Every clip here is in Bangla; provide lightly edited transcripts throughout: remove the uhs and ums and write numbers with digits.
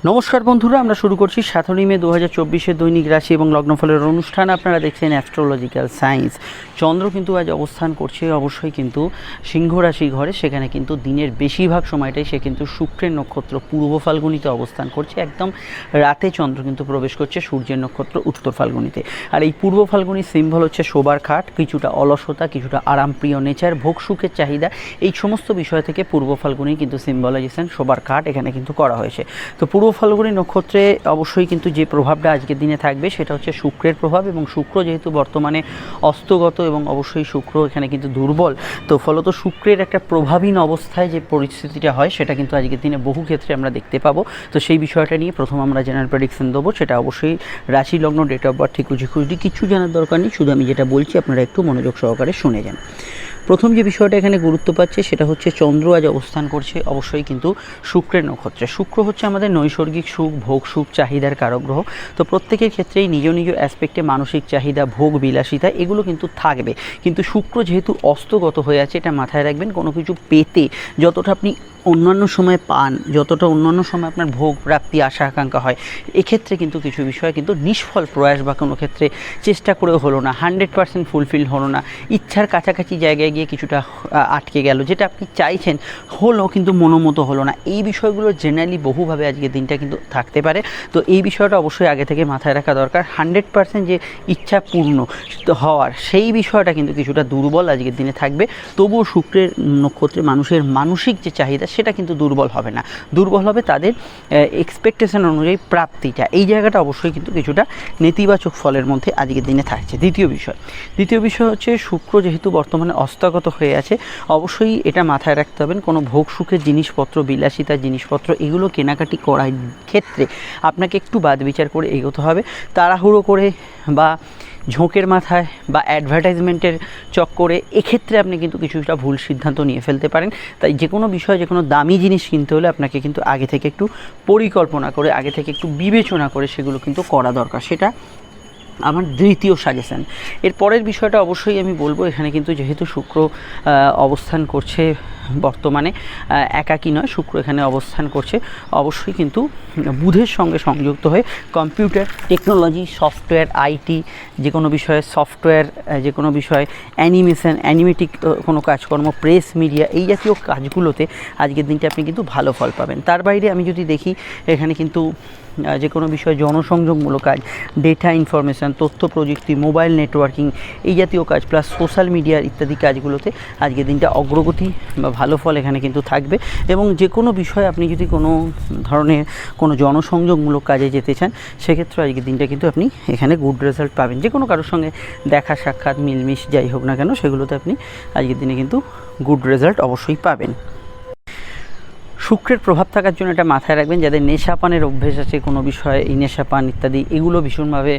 নমস্কার বন্ধুরা, আমরা শুরু করছি 17 মে 2024 দৈনিক রাশি এবং লগ্নফলের অনুষ্ঠান। আপনারা দেখছেন অ্যাস্ট্রোলজিক্যাল সায়েন্স। চন্দ্র কিন্তু আজ অবস্থান করছে অবশ্যই কিন্তু সিংহ রাশি ঘরে। সেখানে কিন্তু দিনের বেশিরভাগ সময়টাই সে কিন্তু শুক্রের নক্ষত্র পূর্ব ফাল্গুনিতে অবস্থান করছে। একদম রাতে চন্দ্র কিন্তু প্রবেশ করছে সূর্যের নক্ষত্র উত্তর ফাল্গুনিতে। আর এই পূর্ব ফাল্গুনির সিম্বল হচ্ছে শোবার খাট, কিছুটা অলসতা, কিছুটা আরামপ্রিয় নেচার, ভোগ সুখের চাহিদা। এই সমস্ত বিষয় থেকে পূর্ব ফাল্গুনি কিন্তু সিম্বলাইজেশন শোবার খাট এখানে কিন্তু করা হয়েছে। তো পূর্ব ফাল্গুনী নক্ষত্রে অবশ্যই কিন্তু যে প্রভাবটা আজকের দিনে থাকবে সেটা হচ্ছে শুক্রের প্রভাব, এবং শুক্র যেহেতু বর্তমানে অস্তগত এবং অবশ্যই শুক্র এখানে কিন্তু দুর্বল, তো ফলত শুক্রের একটা প্রভাবহীন অবস্থায় যে পরিস্থিতিটা হয় সেটা কিন্তু আজকের দিনে বহু ক্ষেত্রে আমরা দেখতে পাবো। তো সেই বিষয়টা নিয়ে প্রথম আমরা জেনারেল প্রেডিকশন দেবো, সেটা অবশ্যই রাশি লগ্ন ডেট অফ বার্থ ঠিক কিছু জানার দরকার নেই, শুধু আমি যেটা বলছি আপনারা একটু মনোযোগ সহকারে শুনে যান। প্রথম যে বিষয়টা এখানে গুরুত্ব পাচ্ছে সেটা হচ্ছে চন্দ্র আজ অবস্থান করছে অবশ্যই কিন্তু শুক্রের নক্ষত্রে। শুক্র হচ্ছে আমাদের নৈসর্গিক সুখ, ভোগ সুখ, চাহিদার কারক গ্রহ। তো প্রত্যেকের ক্ষেত্রেই নিজ নিজ অ্যাসপেক্টে মানসিক চাহিদা, ভোগ বিলাসিতা এগুলো কিন্তু থাকবে। কিন্তু শুক্র যেহেতু অস্তগত হয়ে আছে, এটা মাথায় রাখবেন, কোনো কিছু পেতে যতটা আপনি অন্যান্য সময় পান, যতটা অন্যান্য সময় আপনার ভোগ প্রাপ্তি আশা আকাঙ্ক্ষা হয়, এক্ষেত্রে কিন্তু কিছু বিষয় কিন্তু নিষ্ফল প্রয়াস বা কোনো ক্ষেত্রে চেষ্টা করেও হলো না, 100% ফুলফিল হলো না, ইচ্ছার কাছাকাছি জায়গায় গিয়ে কিছুটা আটকে গেল, যেটা আপনি চাইছেন হলো কিন্তু মনোমতো হলো না। এই বিষয়গুলো জেনারেলি বহুভাবে আজকের দিনটা কিন্তু থাকতে পারে। তো এই বিষয়টা অবশ্যই আগে থেকে মাথায় রাখা দরকার। 100% যে ইচ্ছা পূর্ণ হওয়ার সেই বিষয়টা কিন্তু কিছুটা দুর্বল আজকের দিনে থাকবে। তবুও শুক্রের নক্ষত্রে মানুষের মানসিক যে চাহিদা সেটা কিন্তু দুর্বল হবে না, দুর্বল হবে তাদের এক্সপেকটেশন অনুযায়ী প্রাপ্তিটা। এই জায়গাটা অবশ্যই কিন্তু কিছুটা নেতিবাচক ফলের মধ্যে আজকের দিনে থাকছে। দ্বিতীয় বিষয় হচ্ছে শুক্র যেহেতু বর্তমানে অস্তগত হয়ে আছে, অবশ্যই এটা মাথায় রাখতে হবে, কোনো ভোগ সুখের জিনিসপত্র, বিলাসিতার জিনিসপত্র এগুলো কেনাকাটি করার ক্ষেত্রে আপনাকে একটু বাদ বিচার করে এগোতে হবে। তাড়াহুড়ো করে বা ঝোঁকের মাথায় বা অ্যাডভার্টাইজমেন্টের চক্করে এক্ষেত্রে আপনি কিন্তু কিছুটা ভুল সিদ্ধান্ত নিয়ে ফেলতে পারেন। তাই যে কোনো বিষয়, যে কোনো দামি জিনিস কিনতে হলে আপনাকে কিন্তু আগে থেকে একটু পরিকল্পনা করে, আগে থেকে একটু বিবেচনা করে সেগুলো কিন্তু করা দরকার। সেটা আমার দ্বিতীয় সাজেশান। এর পরের বিষয়টা অবশ্যই আমি বলবো, এখানে কিন্তু যেহেতু শুক্র অবস্থান করছে বর্তমানে, একাকী নয়, শুক্র এখানে অবস্থান করছে অবশ্যই কিন্তু বুধের সঙ্গে সংযুক্ত হয়ে কম্পিউটার টেকনোলজি, সফটওয়্যার, আইটি, যে কোনো বিষয়ে সফটওয়্যার, যে কোনো বিষয়ে অ্যানিমেশন, অ্যানিমেটিক কোনো কাজকর্ম, প্রেস মিডিয়া এই জাতীয় কাজগুলোতে আজকের দিনটা আপনি কিন্তু ভালো ফল পাবেন। তার বাইরে আমি যদি দেখি, এখানে কিন্তু যে কোনো বিষয়ে জনসংযোগমূলক কাজ, ডেটা ইনফরমেশান, তথ্য প্রযুক্তি, মোবাইল নেটওয়ার্কিং এই জাতীয় কাজ, প্লাস সোশ্যাল মিডিয়া ইত্যাদি কাজগুলোতে আজকের দিনটা অগ্রগতি বা ভালো ফল এখানে কিন্তু থাকবে। এবং যে কোনো বিষয়ে আপনি যদি কোনো ধরনের কোনো জনসংযোগমূলক কাজে যেতে চান, সেক্ষেত্রে আজকের দিনটা কিন্তু আপনি এখানে গুড রেজাল্ট পাবেন। যে কোনো কারোর সঙ্গে দেখা সাক্ষাৎ, মিলমিশ যাই হোক না কেন, সেগুলোতে আপনি আজকের দিনে কিন্তু গুড রেজাল্ট অবশ্যই পাবেন। শুক্রের প্রভাব থাকার জন্য এটা মাথায় রাখবেন, যাদের নেশাপানের অভ্যেস আছে, কোনো বিষয়ে এই নেশাপান ইত্যাদি এগুলো ভীষণভাবে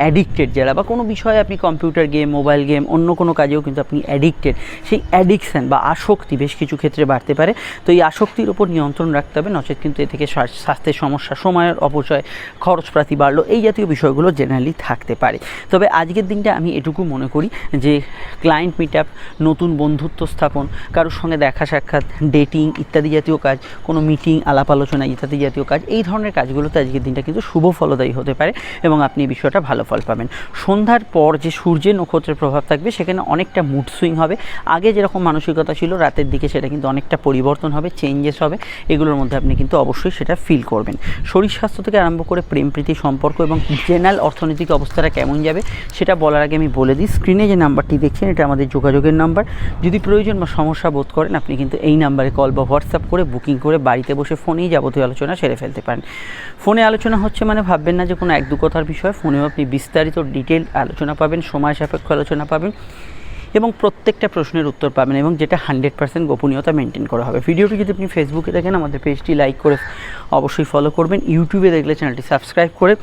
অ্যাডিক্টেড যারা, বা কোনো বিষয়ে আপনি কম্পিউটার গেম, মোবাইল গেম, অন্য কোনো কাজেও কিন্তু আপনি অ্যাডিক্টেড, সেই অ্যাডিকশান বা আসক্তি বেশ কিছু ক্ষেত্রে বাড়তে পারে। তো এই আসক্তির উপর নিয়ন্ত্রণ রাখতে হবে, নচেত কিন্তু এ থেকে স্বাস্থ্যের সমস্যা, সময়ের অপচয়, খরচপাতি বাড়লো, এই জাতীয় বিষয়গুলো জেনারেলি থাকতে পারে। তবে আজকের দিনটা আমি এটুকু মনে করি যে ক্লায়েন্ট মিট আপ, নতুন বন্ধুত্ব স্থাপন, কারোর সঙ্গে দেখা সাক্ষাৎ, ডেটিং ইত্যাদি জাতীয় কাজ, কোনো মিটিং, আলাপ আলোচনা ইত্যাদি জাতীয় কাজ, এই ধরনের কাজগুলোতে আজকের দিনটা কিন্তু শুভ ফলদায়ী হতে পারে এবং আপনি এই বিষয়টা ভালো ফল পাবেন। সন্ধ্যার পর যে সূর্যের নক্ষত্রের প্রভাব থাকবে, সেখানে অনেকটা মুড সুইং হবে। আগে যেরকম মানসিকতা ছিল রাতের দিকে, সেটা কিন্তু অনেকটা পরিবর্তন হবে, চেঞ্জেস হবে। এগুলোর মধ্যে আপনি কিন্তু অবশ্যই সেটা ফিল করবেন। শরীর স্বাস্থ্য থেকে আরম্ভ করে প্রেম প্রীতি, সম্পর্ক এবং জেনারেল অর্থনৈতিক অবস্থাটা কেমন যাবে সেটা বলার আগে আমি বলে দিই, স্ক্রিনে যে নাম্বারটি দেখছেন এটা আমাদের যোগাযোগের নাম্বার। যদি প্রয়োজন বা সমস্যা বোধ করেন, আপনি কিন্তু এই নাম্বারে কল বা হোয়াটসঅ্যাপ করে বুকিং করে বাড়িতে বসে ফোনেই যাবতীয় আলোচনা সেরে ফেলতে পারেন। ফোনে আলোচনা হচ্ছে মানে ভাববেন না যে কোনো এক দু কথার বিষয়, ফোনেও আপনি বিস্তারিত ডিটেল আলোচনা পাবেন, সময় সাপেক্ষ আলোচনা পাবেন এবং প্রত্যেকটা প্রশ্নের উত্তর পাবেন, এবং যেটা 100% গোপনীয়তা মেনটেন করা হবে। ভিডিওটি যদি আপনি ফেসবুকে দেখেন, আমাদের পেজটি লাইক করে অবশ্যই ফলো করবেন। ইউটিউবে দেখলে চ্যানেলটি সাবস্ক্রাইব করে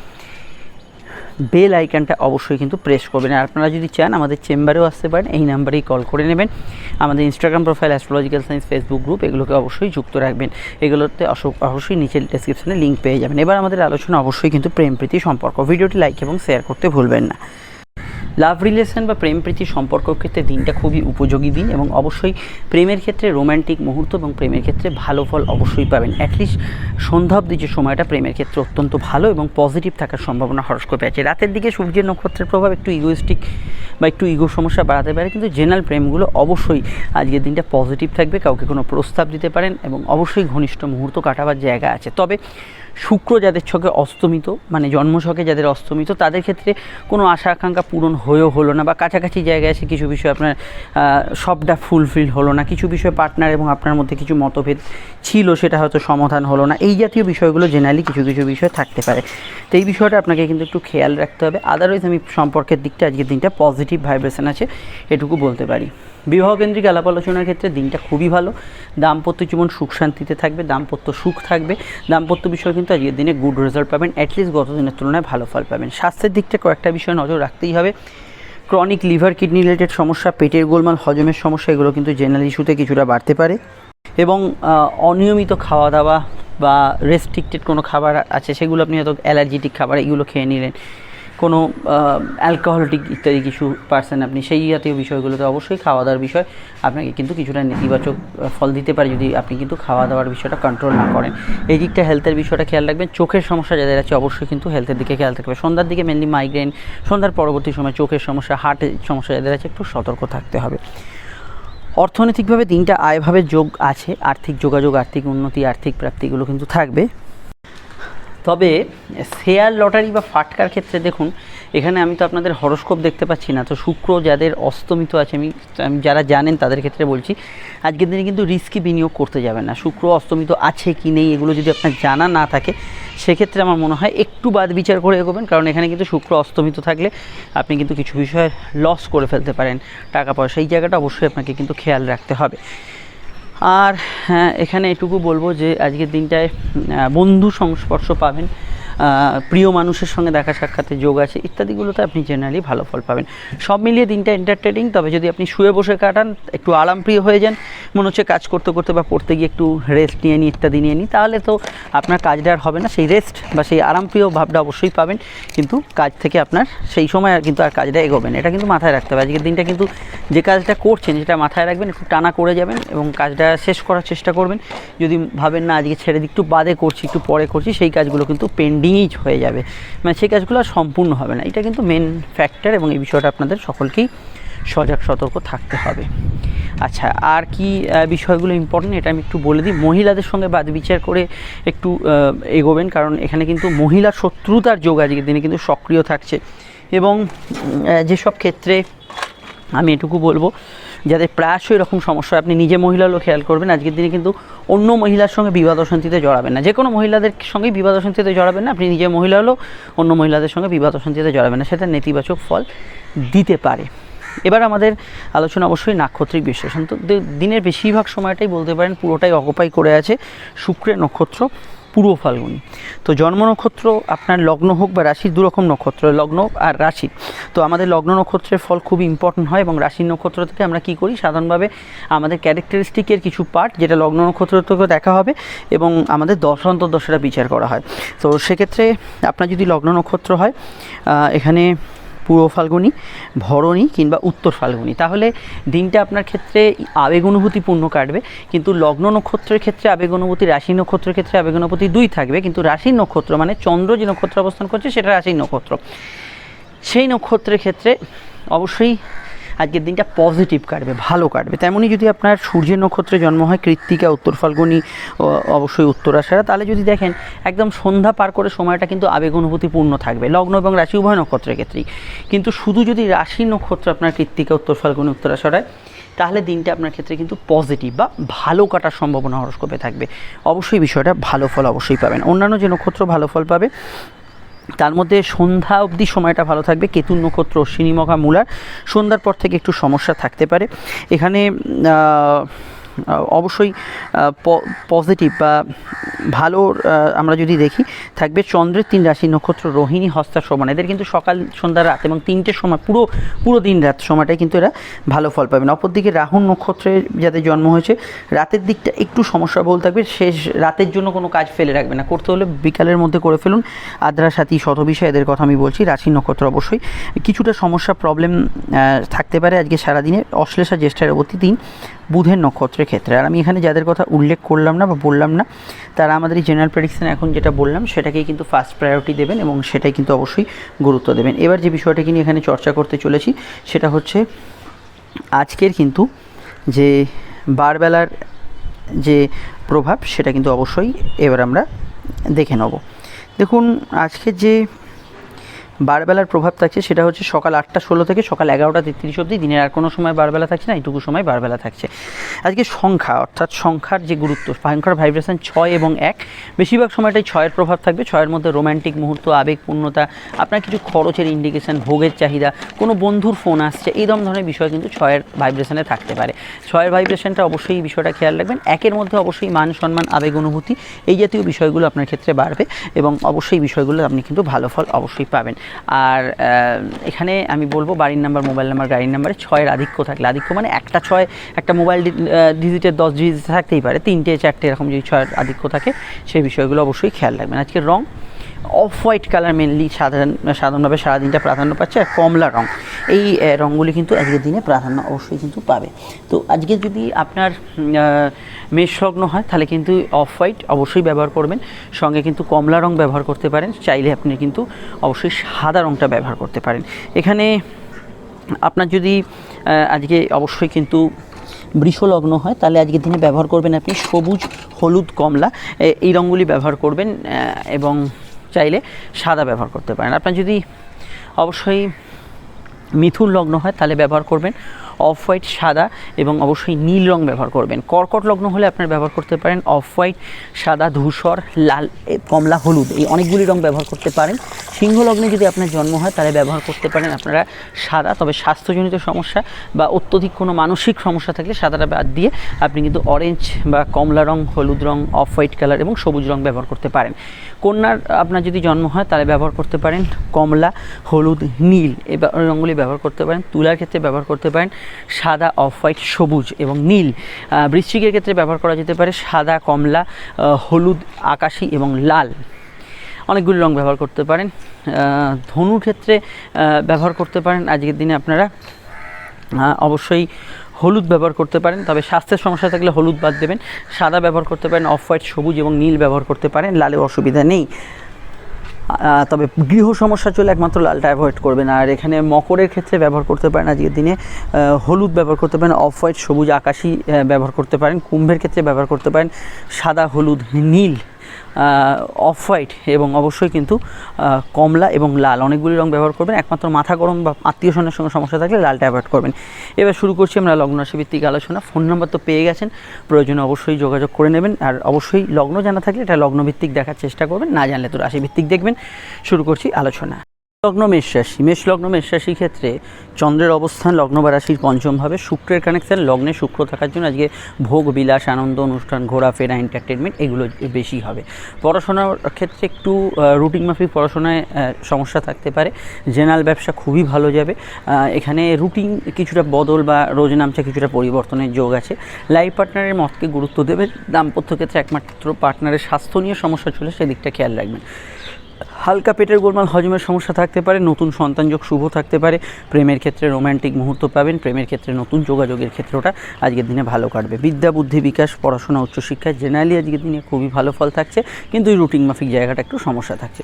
বেল আইকনটা অবশ্যই কিন্তু প্রেস করবেন। আর আপনারা যদি চান আমাদের চেম্বারেও আসতে পারেন, এই নাম্বারেই কল করে নেবেন। আমাদের Instagram profile, astrological science Facebook group, এগুলোকে অবশ্যই যুক্ত রাখবেন। এগুলোতে অবশ্যই নিচের ডেসক্রিপশনে লিঙ্ক পেয়ে যাবেন। এবার আমাদের আলোচনা অবশ্যই কিন্তু প্রেম প্রীতি সম্পর্ক। ভিডিওটি লাইক এবং শেয়ার করতে ভুলবেন না। লাভ রিলেশন বা প্রেম প্রীতি সম্পর্কের ক্ষেত্রে দিনটা খুবই উপযোগী দিন, এবং অবশ্যই প্রেমের ক্ষেত্রে রোম্যান্টিক মুহূর্ত এবং প্রেমের ক্ষেত্রে ভালো ফল অবশ্যই পাবেন। অ্যাটলিস্ট সন্ধ্যা অবধি যে সময়টা প্রেমের ক্ষেত্রে অত্যন্ত ভালো এবং পজিটিভ থাকার সম্ভাবনা হরস্কোপে আছে। রাতের দিকে সূর্যের নক্ষত্রের প্রভাব একটু ইগোইস্টিক বা একটু ইগো সমস্যা বাড়াতে পারে, কিন্তু জেনারেল প্রেমগুলো অবশ্যই আজকের দিনটা পজিটিভ থাকবে। কাউকে কোনো প্রস্তাব দিতে পারেন এবং অবশ্যই ঘনিষ্ঠ মুহূর্ত কাটাবার জায়গা আছে। তবে শুক্র যাদের ছকে অস্তমিত, মানে জন্মছকে যাদের অস্তমিত, তাদের ক্ষেত্রে কোনো আশা আকাঙ্ক্ষা পূরণ হয়েও হলো না, বা কাছাকাছি জায়গায় এসে কিছু বিষয় আপনার সবটা ফুলফিল হলো না, কিছু বিষয় পার্টনার এবং আপনার মধ্যে কিছু মতভেদ ছিল সেটা হয়তো সমাধান হলো না, এই জাতীয় বিষয়গুলো জেনারেলি কিছু কিছু বিষয় থাকতে পারে। তো এই বিষয়টা আপনাকে কিন্তু একটু খেয়াল রাখতে হবে। আদারওয়াইজ আমি সম্পর্কের দিকটা আজকের দিনটা পজিটিভ ভাইব্রেশন আছে এটুকু বলতে পারি। বিবাহকেন্দ্রিক আলাপ আলোচনার ক্ষেত্রে দিনটা খুবই ভালো। দাম্পত্য জীবন সুখ শান্তিতে থাকবে, দাম্পত্য সুখ থাকবে, দাম্পত্য বিষয় কিন্তু আজকের দিনে গুড রেজাল্ট পাবেন, অ্যাটলিস্ট গত দিনের তুলনায় ভালো ফল পাবেন। স্বাস্থ্যের দিকটা কয়েকটা বিষয় নজর রাখতেই হবে। ক্রনিক লিভার কিডনি রিলেটেড সমস্যা, পেটের গোলমাল, হজমের সমস্যা, এগুলো কিন্তু জেনারেল ইস্যুতে কিছুটা বাড়তে পারে, এবং অনিয়মিত খাওয়া দাওয়া বা রেস্ট্রিক্টেড কোনো খাবার আছে সেগুলো আপনি হয়তো অ্যালার্জিটিক খাবার এগুলো খেয়ে নিলেন, কোনো অ্যালকোহলিক ইত্যাদি কিছু পার্সেন আপনি সেই জাতীয় বিষয়গুলোতে অবশ্যই খাওয়া দাওয়ার বিষয় আপনাকে কিন্তু কিছুটা নেতিবাচক ফল দিতে পারে যদি আপনি কিন্তু খাওয়া দাওয়ার বিষয়টা কন্ট্রোল না করেন। এই দিকটা হেলথের বিষয়টা খেয়াল রাখবেন। চোখের সমস্যা যাদের আছে অবশ্যই কিন্তু হেলথের দিকে খেয়াল থাকবে। সন্ধ্যার দিকে মেনলি মাইগ্রেন, সন্ধ্যার পরবর্তী সময় চোখের সমস্যা, হার্টের সমস্যা যাদের আছে একটু সতর্ক থাকতে হবে। অর্থনৈতিকভাবে দিনটা আয়ভাবে যোগ আছে, আর্থিক যোগাযোগ, আর্থিক উন্নতি, আর্থিক প্রাপ্তিগুলো কিন্তু থাকবে। তবে শেয়ার লটারি বা ফাটকার ক্ষেত্রে দেখুন, এখানে আমি তো আপনাদের হরস্কোপ দেখতে পাচ্ছি না, তো শুক্র যাদের অস্তমিত আছে, আমি যারা জানেন তাদের ক্ষেত্রে বলছি, আজকের দিনে কিন্তু রিস্কি বিনিয়োগ করতে যাবেন না। শুক্র অস্তমিত আছে কি নেই এগুলো যদি আপনার জানা না থাকে সেক্ষেত্রে আমার মনে হয় একটু বাদ বিচার করে এগোবেন, কারণ এখানে কিন্তু শুক্র অস্তমিত থাকলে আপনি কিন্তু কিছু বিষয়ে লস করে ফেলতে পারেন টাকা পয়সা, এই জায়গাটা অবশ্যই আপনাকে কিন্তু খেয়াল রাখতে হবে। আর হ্যাঁ, এখানে এটুকু বলবো যে আজকের দিনটায় বন্ধু সংস্পর্শ পাবেন, প্রিয় মানুষের সঙ্গে দেখা সাক্ষাতের যোগ আছে, ইত্যাদিগুলোতে আপনি জেনারেলি ভালো ফল পাবেন। সব মিলিয়ে দিনটা এন্টারটেনিং। তবে যদি আপনি শুয়ে বসে কাটান, একটু আরামপ্রিয় হয়ে যান, মনে হচ্ছে কাজ করতে করতে বা পড়তে গিয়ে একটু রেস্ট নিয়ে নিই, ইত্যাদি নিয়ে নিই, তাহলে তো আপনার কাজটা আর হবে না। সেই রেস্ট বা সেই আরামপ্রিয় ভাবটা অবশ্যই পাবেন, কিন্তু কাজ থেকে আপনার সেই সময় কিন্তু আর কাজটা এগোবেন, এটা কিন্তু মাথায় রাখতে হবে। আজকের দিনটা কিন্তু যে কাজটা করছেন সেটা মাথায় রাখবেন, একটু টানা করে যাবেন এবং কাজটা শেষ করার চেষ্টা করবেন। যদি ভাবেন না আজকে ছেড়ে দিই, একটু বাদে করছি, একটু পরে করছি, সেই কাজগুলো কিন্তু পেন্ডিংই হয়ে যাবে, মানে সেই কাজগুলো আর সম্পূর্ণ হবে না। এটা কিন্তু মেন ফ্যাক্টর, এবং এই বিষয়টা আপনাদের সকলকেই সজাগ সতর্ক থাকতে হবে। আচ্ছা, আর কি বিষয়গুলো ইম্পর্টেন্ট এটা আমি একটু বলে দিই। মহিলাদের সঙ্গে বাদ বিচার করে একটু এগোবেন, কারণ এখানে কিন্তু মহিলা শত্রুতার যোগ আজকের দিনে কিন্তু সক্রিয় থাকছে, এবং যেসব ক্ষেত্রে আমি এটুকু বলবো যাদের প্রায়শই এরকম সমস্যা, আপনি নিজে মহিলা হলেও খেয়াল করবেন আজকের দিনে কিন্তু অন্য মহিলার সঙ্গে বিবাদ অশান্তিতে জড়াবেন না। যে কোনো মহিলাদের সঙ্গেই বিবাদ অশান্তিতে জড়াবেন না, আপনি নিজে মহিলা হলেও অন্য মহিলাদের সঙ্গে বিবাদ অশান্তিতে জড়াবেন না, সেটা নেতিবাচক ফল দিতে পারে। এবার আমাদের আলোচনা অবশ্যই নাক্ষত্রিক বিশ্লেষণ। তো দিনের বেশিরভাগ সময়টাই বলতে পারেন পুরোটাই অকুপাই করে আছে শুক্রের নক্ষত্র পূর্ব ফাল্গুনী। তো জন্ম নক্ষত্র আপনার লগ্ন হোক বা রাশির, দুরকম নক্ষত্র, লগ্ন আর রাশি। তো আমাদের লগ্ন নক্ষত্রের ফল খুবই ইম্পর্টেন্ট হয়, এবং রাশির নক্ষত্র থেকে আমরা কী করি, সাধারণভাবে আমাদের ক্যারেক্টারিস্টিকের কিছু পার্ট যেটা লগ্ন নক্ষত্র থেকে দেখা হবে, এবং আমাদের দশা অন্তর্দশাটা বিচার করা হয়। তো সেক্ষেত্রে আপনার যদি লগ্ন নক্ষত্র হয় এখানে পূর্ব ফাল্গুনী, ভরণী কিংবা উত্তর ফাল্গুনী, তাহলে দিনটা আপনার ক্ষেত্রে আবেগ অনুভূতিপূর্ণ কাটবে। কিন্তু লগ্ন নক্ষত্রের ক্ষেত্রে আবেগ অনুভূতি, রাশি নক্ষত্রের ক্ষেত্রে আবেগ অনুভূতি দুই থাকবে, কিন্তু রাশির নক্ষত্র মানে চন্দ্র যে নক্ষত্র অবস্থান করছে সেটা রাশির নক্ষত্র, সেই নক্ষত্রের ক্ষেত্রে অবশ্যই আজকের দিনটা পজিটিভ কাটবে, ভালো কাটবে। তেমনই যদি আপনার সূর্যের নক্ষত্রে জন্ম হয় কৃত্তিকা, উত্তর ফাল্গুনী, অবশ্যই উত্তরাষাঢ়া, তাহলে যদি দেখেন একদম সন্ধ্যা পার করে সময়টা কিন্তু আবেগ অনুভূতিপূর্ণ থাকবে লগ্ন এবং রাশি উভয় নক্ষত্রের ক্ষেত্রেই। কিন্তু শুধু যদি রাশি নক্ষত্র আপনার কৃত্তিকা, উত্তর ফাল্গুনী, উত্তরাষাঢ়ায়, তাহলে দিনটা আপনার ক্ষেত্রে কিন্তু পজিটিভ বা ভালো কাটার সম্ভাবনা হরস্কোপে থাকবে। অবশ্যই বিষয়টা ভালো ফল অবশ্যই পাবেন। অন্যান্য যে নক্ষত্র ভালো ফল পাবে তার মধ্যে সন্ধ্যা অবধি সময়টা ভালো থাকবে। কেতুর নক্ষত্র, অশ্বিনী, মঘা, মূলার সন্ধ্যার পর থেকে একটু সমস্যা থাকতে পারে। এখানে অবশ্যই পজিটিভ বা ভালো আমরা যদি দেখি থাকবে চন্দ্রের 3 রাশি নক্ষত্র রোহিণী, হস্তা, শ্রবণ। এদের কিন্তু সকাল, সন্ধ্যা, রাত এবং 3টের সময় পুরো দিন রাত সময়টাই কিন্তু এরা ভালো ফল পাবেন। অপরদিকে রাহুর নক্ষত্রে যাদের জন্ম হয়েছে রাতের দিকটা একটু সমস্যাবহুল থাকবে, শেষ রাতের জন্য কোনো কাজ ফেলে রাখবে না, করতে হলে বিকালের মধ্যে করে ফেলুন। আদ্রা, সাথী, শতভিষা এদের কথা আমি বলছি। রাশি নক্ষত্র অবশ্যই কিছুটা সমস্যা প্রবলেম থাকতে পারে আজকে সারাদিনে। অশ্লেষা, জ্যেষ্ঠা, রেবতী 3 বুধের নক্ষত্রের ক্ষেত্রে। আর আমি এখানে যাদের কথা উল্লেখ করলাম না বা বললাম না তারা আমাদের এই জেনারেল প্রেডিকশন এখন যেটা বললাম সেটাকেই কিন্তু ফার্স্ট প্রায়োরিটি দেবেন এবং সেটাই কিন্তু অবশ্যই গুরুত্ব দেবেন। এবার যে বিষয়টাকে নিয়ে এখানে চর্চা করতে চলেছি সেটা হচ্ছে আজকের কিন্তু যে বারবেলার যে প্রভাব সেটা কিন্তু অবশ্যই এবার আমরা দেখে নেব। দেখুন আজকের যে বারবেলার প্রভাব থাকছে সেটা হচ্ছে সকাল 8টা 16 থেকে সকাল 11টা 33 অবধি। দিনের আর কোনো সময় বারবেলা থাকছে না, এইটুকু সময় বারবেলা থাকছে। আজকে সংখ্যা অর্থাৎ সংখ্যার যে গুরুত্ব, সংখ্যার ভাইব্রেশন 6 এবং 1, বেশিরভাগ সময়টাই 6-এর প্রভাব থাকবে। 6-এর মধ্যে রোম্যান্টিক মুহূর্ত, আবেগপূর্ণতা, আপনার কিছু খরচের ইন্ডিকেশন, ভোগের চাহিদা, কোনো বন্ধুর ফোন আসছে, এইরকম ধরনের বিষয় কিন্তু 6-এর ভাইব্রেশনে থাকতে পারে। 6-এর ভাইব্রেশনটা অবশ্যই এই বিষয়টা খেয়াল রাখবেন। 1-এর মধ্যে অবশ্যই মান সম্মান, আবেগ, অনুভূতি এই জাতীয় বিষয়গুলো আপনার ক্ষেত্রে বাড়বে এবং অবশ্যই বিষয়গুলো আপনি কিন্তু ভালো ফল অবশ্যই পাবেন। আর এখানে আমি বলবো বাড়ির নাম্বার, মোবাইল নাম্বার, গাড়ির নাম্বারে 6-এর আধিক্য থাকলে, আধিক্য মানে একটা 6, একটা মোবাইল ডিজিটের 10 ডিজিট থাকতেই পারে, 3টে 4টে এরকম যদি 6-এর আধিক্য থাকে সেই বিষয়গুলো অবশ্যই খেয়াল রাখবেন। আজকের রং অফ হোয়াইট কালার মেনলি সাধারণভাবে সারাদিনটা প্রাধান্য পাচ্ছে, আর কমলা রং, এই রঙগুলি কিন্তু আজকের দিনে প্রাধান্য অবশ্যই কিন্তু পাবে। তো আজকে যদি আপনার মেষ লগ্ন হয় তাহলে কিন্তু অফ হোয়াইট অবশ্যই ব্যবহার করবেন, সঙ্গে কিন্তু কমলা রং ব্যবহার করতে পারেন, চাইলে আপনি কিন্তু অবশ্যই সাদা রংটা ব্যবহার করতে পারেন। এখানে আপনার যদি আজকে অবশ্যই কিন্তু বৃষ লগ্ন হয় তাহলে আজকের দিনে ব্যবহার করবেন আপনি সবুজ, হলুদ, কমলা এই রঙগুলি ব্যবহার করবেন এবং চাইলে সাদা ব্যবহার করতে পারেন। আপনার যদি অবশ্যই মিথুন লগ্ন হয় তাহলে ব্যবহার করবেন অফ হোয়াইট, সাদা এবং অবশ্যই নীল রং ব্যবহার করবেন। কর্কট লগ্ন হলে আপনারা ব্যবহার করতে পারেন অফ হোয়াইট, সাদা, ধূসর, লাল, কমলা, হলুদ, এই অনেকগুলি রং ব্যবহার করতে পারেন। সিংহ লগ্নে যদি আপনার জন্ম হয় তাহলে ব্যবহার করতে পারেন আপনারা সাদা, তবে স্বাস্থ্যজনিত সমস্যা বা অত্যধিক কোনো মানসিক সমস্যা থাকলে সাদাটা বাদ দিয়ে আপনি কিন্তু অরেঞ্জ বা কমলা রং, হলুদ রং, অফ হোয়াইট কালার এবং সবুজ রং ব্যবহার করতে পারেন। কন্যার আপনার যদি জন্ম হয় তাহলে ব্যবহার করতে পারেন কমলা, হলুদ, নীল এই রঙগুলি ব্যবহার করতে পারেন। তুলার ক্ষেত্রে ব্যবহার করতে পারেন সাদা, অফ হোয়াইট, সবুজ এবং নীল। বৃশ্চিকের ক্ষেত্রে ব্যবহার করা যেতে পারে সাদা, কমলা, হলুদ, আকাশি এবং লাল, অনেকগুলি রং ব্যবহার করতে পারেন। ধনুর ক্ষেত্রে ব্যবহার করতে পারেন আজকের দিনে আপনারা অবশ্যই হলুদ ব্যবহার করতে পারেন, তবে স্বাস্থ্যের সমস্যা থাকলে হলুদ বাদ দেবেন। সাদা ব্যবহার করতে পারেন, অফ হোয়াইট, সবুজ এবং নীল ব্যবহার করতে পারেন, লালে অসুবিধা নেই। তবে গৃহ সমস্যা চলে একমাত্র লালটা অ্যাভয়েড করবেন। আর এখানে মকরের ক্ষেত্রে ব্যবহার করতে পারেন আজকের দিনে হলুদ ব্যবহার করতে পারেন, অফ হোয়াইট, সবুজ, আকাশি ব্যবহার করতে পারেন। কুম্ভের ক্ষেত্রে ব্যবহার করতে পারেন সাদা, হলুদ, নীল, অফ হোয়াইট এবং অবশ্যই কিন্তু কমলা এবং লাল, অনেকগুলি রং ব্যবহার করবেন। একমাত্র মাথা গরম বা আত্মীয় স্বজনের সঙ্গে সমস্যা থাকলে লালটা অ্যাভয়েড করবেন। এবার শুরু করছি আমরা লগ্ন রাশি ভিত্তিক আলোচনা। ফোন নাম্বার তো পেয়ে গেছেন, প্রয়োজনে অবশ্যই যোগাযোগ করে নেবেন। আর অবশ্যই লগ্ন জানা থাকলে এটা লগ্নভিত্তিক দেখার চেষ্টা করবেন, না জানলে তো রাশিভিত্তিক দেখবেন। শুরু করছি আলোচনা। লগ্ন মেষ রাশি, মেষ লগ্ন মেষ রাশির ক্ষেত্রে চন্দ্রের অবস্থান লগ্ন বা রাশির পঞ্চমভাবে, শুক্রের কানেকশান লগ্নে শুক্র থাকার জন্য আজকে ভোগ বিলাস, আনন্দ অনুষ্ঠান, ঘোরাফেরা, এন্টারটেনমেন্ট এগুলো বেশি হবে। পড়াশোনার ক্ষেত্রে একটু রুটিন মাফিক পড়াশোনায় সমস্যা থাকতে পারে। জেনারেল ব্যবসা খুবই ভালো যাবে। এখানে রুটিন কিছুটা বদল বা রোজ নামছে কিছুটা পরিবর্তনের যোগ আছে। লাইফ পার্টনারের মতকে গুরুত্ব দেবে। দাম্পত্য ক্ষেত্রে একমাত্র পার্টনারের স্বাস্থ্য নিয়ে সমস্যা চলে সেদিকটা খেয়াল রাখবেন। হালকা পেটের গোলমাল, হজমের সমস্যা থাকতে পারে। নতুন সন্তানযোগ শুভ থাকতে পারে। প্রেমের ক্ষেত্রে রোম্যান্টিক মুহূর্ত পাবেন। প্রেমের ক্ষেত্রে নতুন যোগাযোগের ক্ষেত্রটা আজকের দিনে ভালো কাটবে। বিদ্যা, বুদ্ধি, বিকাশ, পড়াশোনা, উচ্চশিক্ষায় জেনারেলি আজকের দিনে খুবই ভালো ফল থাকছে, কিন্তু এই রুটিন মাফিক জায়গাটা একটু সমস্যা থাকছে।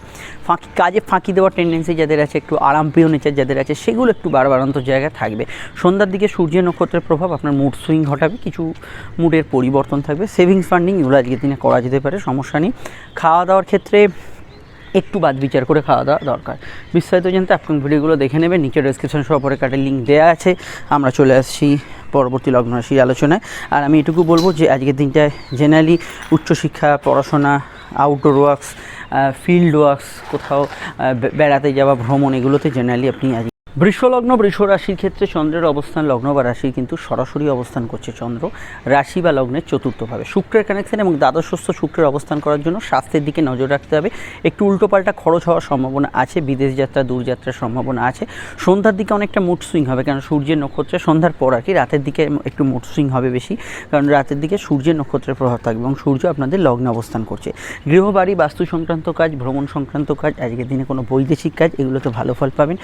কাজে ফাঁকি দেওয়ার টেন্ডেন্সি যাদের আছে, একটু আরামপ্রিয় নেচার যাদের আছে, সেগুলো একটু বাড়াবাড়ন্ত জায়গা থাকবে। সন্ধ্যার দিকে সূর্য নক্ষত্রের প্রভাব আপনার মুড সুইং ঘটাবে, কিছু মুডের পরিবর্তন থাকবে। সেভিংস ফান্ডিং এগুলো আজকের দিনে করা যেতে পারে, সমস্যা নেই। খাওয়া দাওয়ার ক্ষেত্রে একটু বাদ বিচার করে খাওয়া দাওয়া দরকার। বিস্তারিত জানতে আপনি ভিডিওগুলো দেখে নেবেন, নিচে ডেসক্রিপশন সহ পরে কার্ডের লিঙ্ক দেওয়া আছে। আমরা চলে আসছি পরবর্তী লগ্ন রাশির আলোচনায়। আর আমি এটুকু বলবো যে আজকের দিনটায় জেনারেলি উচ্চশিক্ষা, পড়াশোনা, আউটডোর ওয়ার্কস, ফিল্ড ওয়ার্কস, কোথাও বেড়াতে যাওয়া, ভ্রমণ, এগুলোতে জেনারেলি আপনি আজ বৃষলগ্ন বৃষ রাশির ক্ষেত্রে চন্দ্রের অবস্থান লগ্ন বা রাশি কিন্তু সরাসরি অবস্থান করছে চন্দ্র রাশি বা লগ্নের চতুর্থভাবে। শুক্রের কানেকশন এবং দ্বাদশস্থ শুক্রের অবস্থান করার জন্য স্বাস্থ্যের দিকে নজর রাখতে হবে। একটু উল্টোপাল্টা খরচ হওয়ার সম্ভাবনা আছে, বিদেশ যাত্রা দূরযাত্রার সম্ভাবনা আছে। সন্ধ্যার দিকে অনেকটা মুড সুইং হবে, কারণ সূর্যের নক্ষত্রে সন্ধ্যার পর আর কি রাতের দিকে একটু মুড সুইং হবে বেশি, কারণ রাতের দিকে সূর্যের নক্ষত্রের প্রভাব থাকবে এবং সূর্য আপনাদের লগ্নে অবস্থান করছে। গৃহবাড়ি বাস্তু সংক্রান্ত কাজ, ভ্রমণ সংক্রান্ত কাজ, আজকের দিনে কোনো বৈদেশিক কাজ, এগুলোতে ভালো ফল পাবেন।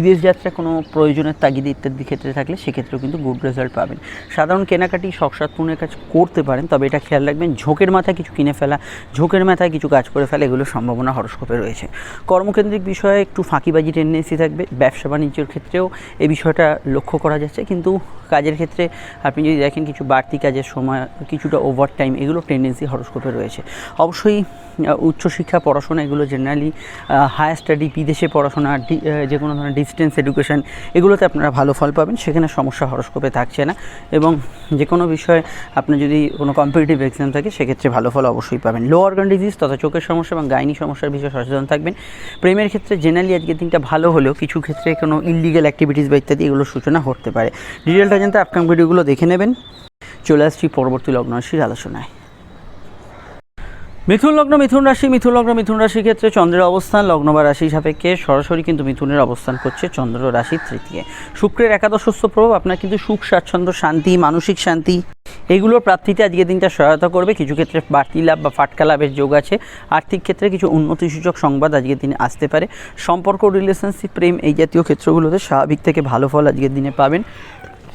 বিদেশ যাত্রা কোনো প্রয়োজনের তাগিদে ইত্যাদি ক্ষেত্রে থাকলে সেক্ষেত্রেও কিন্তু গুড রেজাল্ট পাবেন। সাধারণ কেনাকাটি শখ পূরণের কাজ করতে পারেন, তবে এটা খেয়াল রাখবেন ঝোঁকের মাথায় কিছু কিনে ফেলা, ঝোঁকের মাথায় কিছু কাজ করে ফেলা, এগুলোর সম্ভাবনা হরস্কোপে রয়েছে। কর্মকেন্দ্রিক বিষয়ে একটু ফাঁকিবাজি টেন্ডেন্সি থাকবে। ব্যবসা বাণিজ্যের ক্ষেত্রেও এই বিষয়টা লক্ষ্য করা যাচ্ছে, কিন্তু কাজের ক্ষেত্রে আপনি যদি দেখেন কিছু বাড়তি কাজের সময়, কিছুটা ওভার টাইম, এগুলো টেন্ডেন্সি হরস্কোপে রয়েছে। অবশ্যই উচ্চশিক্ষা পড়াশোনা, এগুলো জেনারেলি হায়ার স্টাডি, বিদেশে পড়াশোনা, যে কোনো ধরনের ডিস্টেন্স এডুকেশন, এগুলোতে আপনারা ভালো ফল পাবেন, সেখানে সমস্যা হরস্কোপে থাকছে না। এবং যে কোনো বিষয়ে আপনার যদি কোনো কম্পিটিটিভ এক্সাম থাকে সেক্ষেত্রে ভালো ফল অবশ্যই পাবেন। লো অর্গান ডিজিজ তথা চোখের সমস্যা এবং গাইনি সমস্যার বিষয়ে সচেতন থাকবেন। প্রেমের ক্ষেত্রে জেনারেলি আজকের দিনটা ভালো হলেও কিছু ক্ষেত্রে কোনো ইললিগাল অ্যাক্টিভিটিস বা ইত্যাদি এগুলোর সূচনা হতে পারে। ডিটেলটা জানতে আপকামিং ভিডিওগুলো দেখে নেবেন। চলে আসছি পরবর্তী লগ্ন রাশির আলোচনায়। মিথুন লগ্ন মিথুন রাশি মিথুন রাশির ক্ষেত্রে চন্দ্রের অবস্থান লগ্ন বা রাশি সাপেক্ষে সরাসরি কিন্তু মিথুনের অবস্থান করছে চন্দ্র রাশির তৃতীয়। শুক্রের একাদশস্থ প্রভাব আপনার কিন্তু সুখ স্বাচ্ছন্দ্য, শান্তি, মানসিক শান্তি, এগুলোর প্রাপ্তিতে আজকের দিনটা সহায়তা করবে। কিছু ক্ষেত্রে বাড়তি লাভ বা ফাটকা লাভের যোগ আছে। আর্থিক ক্ষেত্রে কিছু উন্নতিসূচক সংবাদ আজকের দিনে আসতে পারে। সম্পর্ক, রিলেশনশিপ, প্রেম, এই জাতীয় ক্ষেত্রগুলোতে স্বাভাবিক থেকে ভালো ফল আজকের দিনে পাবেন।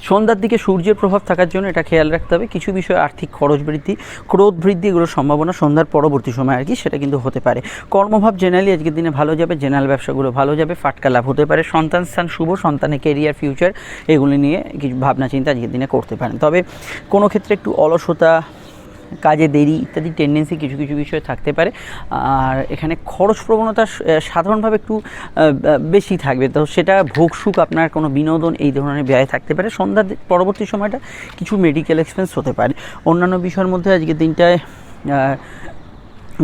সন্ধ্যার দিকে সূর্যের প্রভাব থাকার জন্য এটা খেয়াল রাখতে হবে। কিছু বিষয়ে আর্থিক খরচ বৃদ্ধি, ক্রোধ বৃদ্ধি, এগুলোর সম্ভাবনা সন্ধ্যার পরবর্তী সময় আর কি সেটা কিন্তু হতে পারে। কর্মভাব জেনারেলি আজকের দিনে ভালো যাবে, জেনারেল ব্যবসাগুলো ভালো যাবে, ফাটকা লাভ হতে পারে। সন্তান স্থান শুভ, সন্তানের কেরিয়ার, ফিউচার, এগুলি নিয়ে কিছু ভাবনা চিন্তা আজকের দিনে করতে পারেন। তবে কোনো ক্ষেত্রে একটু অলসতা, কাজে দেরি ইত্যাদি টেন্ডেন্সি কিছু কিছু বিষয় থাকতে পারে। আর এখানে খরচ প্রবণতা সাধারণভাবে একটু বেশি থাকবে, তো সেটা ভোগসুখ, আপনার কোনো বিনোদন, এই ধরনের ব্যয় থাকতে পারে। সন্ধ্যার পরবর্তী সময়টা কিছু মেডিকেল এক্সপেন্স হতে পারে। অন্যান্য বিষয়ের মধ্যে আজকের দিনটায়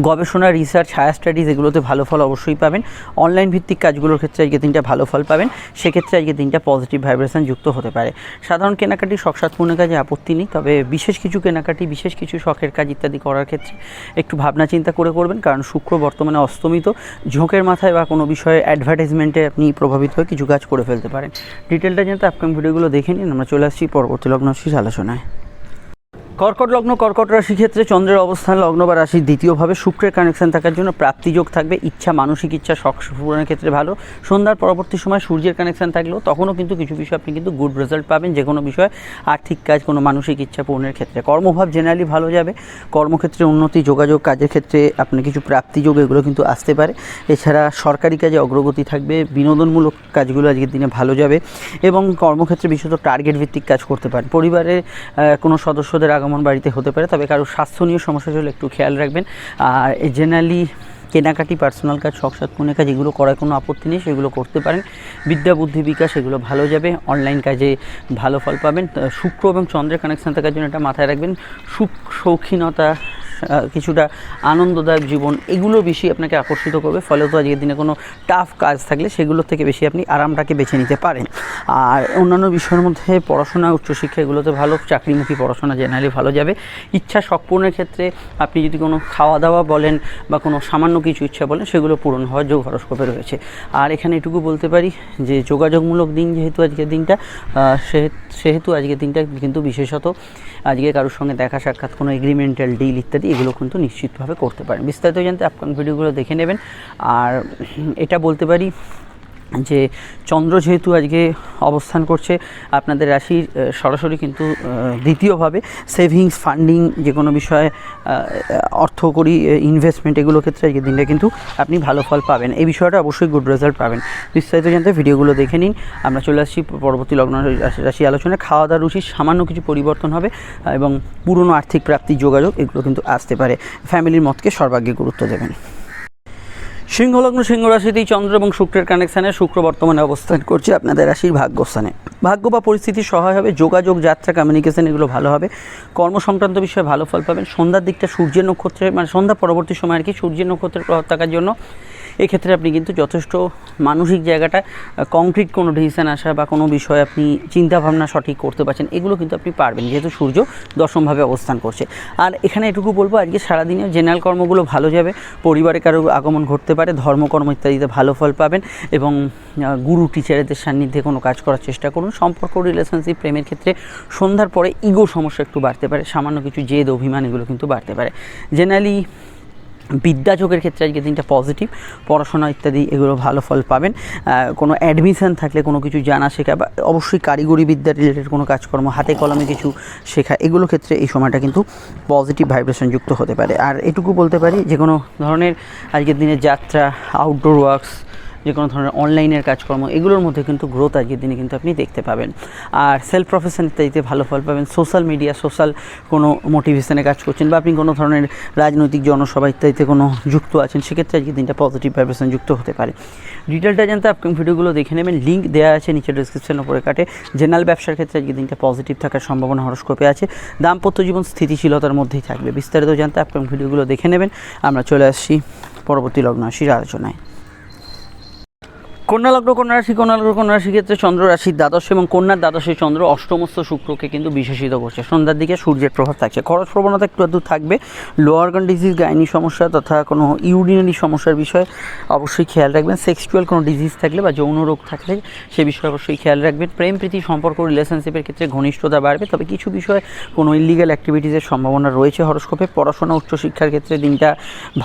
গবেষণা, রিসার্চ, হায়ার স্টাডিজ, এগুলোতে ভালো ফল অবশ্যই পাবেন। অনলাইন ভিত্তিক কাজগুলোর ক্ষেত্রে আজকে দিনটা ভালো ফল পাবেন, সেক্ষেত্রে আজকে দিনটা পজিটিভ ভাইব্রেশন যুক্ত হতে পারে। সাধারণ কেনাকাটি, শখ পূর্ণের কাজে আপত্তি নেই, তবে বিশেষ কিছু কেনাকাটি, বিশেষ কিছু শখের কাজ ইত্যাদি করার ক্ষেত্রে একটু ভাবনা চিন্তা করে করবেন, কারণ শুক্র বর্তমানে অস্তমিত। ঝোঁকের মাথায় বা কোনো বিষয়ে অ্যাডভার্টাইজমেন্টে আপনি প্রভাবিত হয়ে কিছু কাজ করে ফেলতে পারেন। ডিটেলটা জানতে আপকামিং ভিডিওগুলো দেখে নিন। আমরা চলে আসছি পরবর্তী লগ্ন রাশির আলোচনায়। কর্কট লগ্ন কর্কট রাশির ক্ষেত্রে চন্দ্রের অবস্থান লগ্ন বা রাশির দ্বিতীয়ভাবে শুক্রের কানেকশন থাকার জন্য প্রাপ্তিযোগ থাকবে। ইচ্ছা, মানসিক ইচ্ছা, শখ পূরণের ক্ষেত্রে ভালো। সন্ধ্যার পরবর্তী সময় সূর্যের কানেকশন থাকলেও তখনও কিন্তু কিছু বিষয় আপনি কিন্তু গুড রেজাল্ট পাবেন, যে কোনো বিষয়ে আর্থিক কাজ, কোনো মানসিক ইচ্ছা পূরণের ক্ষেত্রে। কর্মভাব জেনারেলি ভালো যাবে, কর্মক্ষেত্রে উন্নতি, যোগাযোগ, কাজের ক্ষেত্রে আপনার কিছু প্রাপ্তিযোগ এগুলো কিন্তু আসতে পারে। এছাড়া সরকারি কাজে অগ্রগতি থাকবে, বিনোদনমূলক কাজগুলো আজকের দিনে ভালো যাবে এবং কর্মক্ষেত্রে বিশেষত টার্গেট ভিত্তিক কাজ করতে পারেন। পরিবারের কোনো সদস্যদের আগমন বাড়িতে হতে পারে, তবে কারো স্বাস্থ্য নিয়ে সমস্যা হলে একটু খেয়াল রাখবেন। আর জেনারেলি কেনাকাটি, পার্সোনাল কাজ, শখ পূরণের কাজ, এগুলো করার কোনো আপত্তি নেই, সেগুলো করতে পারেন। বিদ্যা, বুদ্ধি, বিকাশ, এগুলো ভালো যাবে। অনলাইন কাজে ভালো ফল পাবেন। শুক্র এবং চন্দ্রের কানেকশন থাকার জন্য এটা মাথায় রাখবেন। সুখ, শৌখিনতা, কিছুটা আনন্দদায়ক জীবন, এগুলো বেশি আপনাকে আকর্ষিত করবে। ফলে তো আজকের দিনে কোনো টাফ কাজ থাকলে সেগুলোর থেকে বেশি আপনি আরামটাকে বেছে নিতে পারেন। আর অন্যান্য বিষয়ের মধ্যে পড়াশোনা, উচ্চশিক্ষা, এগুলোতে ভালো, চাকরিমুখী পড়াশোনা জেনারেলি ভালো যাবে। ইচ্ছা, শখ পূরণের ক্ষেত্রে আপনি যদি কোনো খাওয়া দাওয়া বলেন বা কোনো সামান্য কিছু ইচ্ছা বলেন, সেগুলো পূরণ হওয়ার যোগ হরস্কোপে রয়েছে। আর এখানে এটুকু বলতে পারি যে যোগাযোগমূলক দিন যেহেতু আজকের দিনটা, সেহেতু আজকের দিনটা কিন্তু বিশেষত আজকে কারোর সঙ্গে দেখা সাক্ষাৎ, কোনো এগ্রিমেন্টাল ডিল ইত্যাদি এগুলো কিন্তু নিশ্চিতভাবে করতে পারেন। বিস্তারিত জানতে আপকামিং ভিডিওগুলো দেখে নেবেন। আর এটা বলতে পারি যে চন্দ্র যেহেতু আজকে অবস্থান করছে আপনাদের রাশির সরাসরি কিন্তু দ্বিতীয়ভাবে, সেভিংস, ফান্ডিং, যে কোনো বিষয়ে অর্থকরী ইনভেস্টমেন্ট, এগুলো ক্ষেত্রে আজকের দিনটা কিন্তু আপনি ভালো ফল পাবেন। এই বিষয়টা অবশ্যই গুড রেজাল্ট পাবেন। বিস্তারিত জানতে ভিডিওগুলো দেখে নিন। আমরা চলে আসছি পরবর্তী লগ্ন রাশি আলোচনায়। খাওয়া দাওয়ার রুচির সামান্য কিছু পরিবর্তন হবে এবং পুরনো আর্থিক প্রাপ্তি, যোগাযোগ, এগুলো কিন্তু আসতে পারে। ফ্যামিলির মতকে সর্বাগ্যে গুরুত্ব দেবেন। সিংহলগ্ন সিংহ রাশিতেই চন্দ্র এবং শুক্রের কানেকশানে শুক্র বর্তমানে অবস্থান করছে আপনাদের রাশির ভাগ্যস্থানে। ভাগ্য বা পরিস্থিতি সহায় হবে, যোগাযোগ, যাত্রা, কমিউনিকেশন, এগুলো ভালো হবে। কর্ম সংক্রান্ত বিষয়ে ভালো ফল পাবেন। সন্ধ্যার দিকটা সূর্যের নক্ষত্রে, মানে সন্ধ্যা পরবর্তী সময় আর কি, সূর্যের নক্ষত্রের প্রভাব থাকার জন্য এক্ষেত্রে আপনি কিন্তু যথেষ্ট মানসিক জায়গাটা কংক্রিট কোনো ডিসিশন আসা বা কোনো বিষয়ে আপনি চিন্তাভাবনা সঠিক করতে পারছেন, এগুলো কিন্তু আপনি পারবেন, যেহেতু সূর্য দশমভাবে অবস্থান করছে। আর এখানে এটুকু বলবো, আজকে সারাদিনে জেনারেল কর্মগুলো ভালো যাবে, পরিবারে কারো আগমন ঘটতে পারে, ধর্মকর্ম ইত্যাদিতে ভালো ফল পাবেন এবং গুরু টিচারদের সান্নিধ্যে কোনো কাজ করার চেষ্টা করুন। সম্পর্ক, রিলেশনশিপ, প্রেমের ক্ষেত্রে সন্ধ্যার পরে ইগো সমস্যা একটু বাড়তে পারে, সামান্য কিছু জেদ, অভিমান এগুলো কিন্তু বাড়তে পারে। জেনারেলি বিদ্যাযোগের ক্ষেত্রে আজকে দিনটা পজিটিভ, পড়াশোনা ইত্যাদি এগুলো ভালো ফল পাবেন। কোনো অ্যাডমিশন থাকলে, কোনো কিছু জানা শেখা বা অবশ্যই কারিগরি বিদ্যা রিলেটেড কোনো কাজকর্ম, হাতে কলমে কিছু শেখা, এগুলো ক্ষেত্রে এই সময়টা কিন্তু পজিটিভ ভাইব্রেশন যুক্ত হতে পারে। আর এটুকু বলতে পারি, যে কোনো ধরনের আজকের দিনে যাত্রা, আউটডোর ওয়ার্কস, যে কোনো ধরনের অনলাইনের কাজকর্ম, এগুলোর মধ্যে কিন্তু গ্রোথ আজকের দিনে কিন্তু আপনি দেখতে পাবেন। আর সেলফ প্রফেশন ইত্যাদিতে ভালো ফল পাবেন। সোশ্যাল মিডিয়া, সোশ্যাল কোনো মোটিভেশনে কাজ করছেন বা আপনি কোনো ধরনের রাজনৈতিক জনসভা ইত্যাদিতে কোনো যুক্ত আছেন, সেক্ষেত্রে আজকের দিনটা পজিটিভ ভাইব্রেশন যুক্ত হতে পারে। ডিটেলটা জানতে আপকামিং ভিডিওগুলো দেখে নেবেন, লিঙ্ক দেওয়া আছে নিচে ডিসক্রিপশন উপরে কাটে। জেনারেল ব্যবসার ক্ষেত্রে আজকের দিনটা পজিটিভ থাকার সম্ভাবনা হরস্কোপে আছে। দাম্পত্য জীবন স্থিতিশীলতার মধ্যেই থাকবে। বিস্তারিত জানতে আপকামিং ভিডিওগুলো দেখে নেবেন। আমরা চলে আসছি পরবর্তী লগ্ন রাশির আলোচনায়। কন্যা লগ্ন, কন্যা রাশি, কন্যা লগ্ন, কন্যা রাশির ক্ষেত্রে চন্দ্র রাশির দ্বাদশ এবং কন্যার দ্বাদশে চন্দ্র অষ্টমস্থ শুক্রকে কিন্তু বিশেষিত করছে। সন্ধ্যার দিকে সূর্যের প্রভাব থাকছে, খরচ প্রবণতা একটু আধটু থাকবে। লোয়ার অর্গান ডিজিজ, গাইনি সমস্যা তথা কোনো ইউরিনারি সমস্যার বিষয়ে অবশ্যই খেয়াল রাখবেন। সেক্সুয়াল কোনো ডিজিজ থাকলে বা যৌন রোগ থাকলে সে বিষয়ে অবশ্যই খেয়াল রাখবেন। প্রেম প্রীতি সম্পর্ক, রিলেশনশিপের ক্ষেত্রে ঘনিষ্ঠতা বাড়বে, তবে কিছু বিষয়ে কোনো ইলিগাল অ্যাক্টিভিটিসের সম্ভাবনা রয়েছে হরস্কোপে। পড়াশোনা, উচ্চশিক্ষার ক্ষেত্রে দিনটা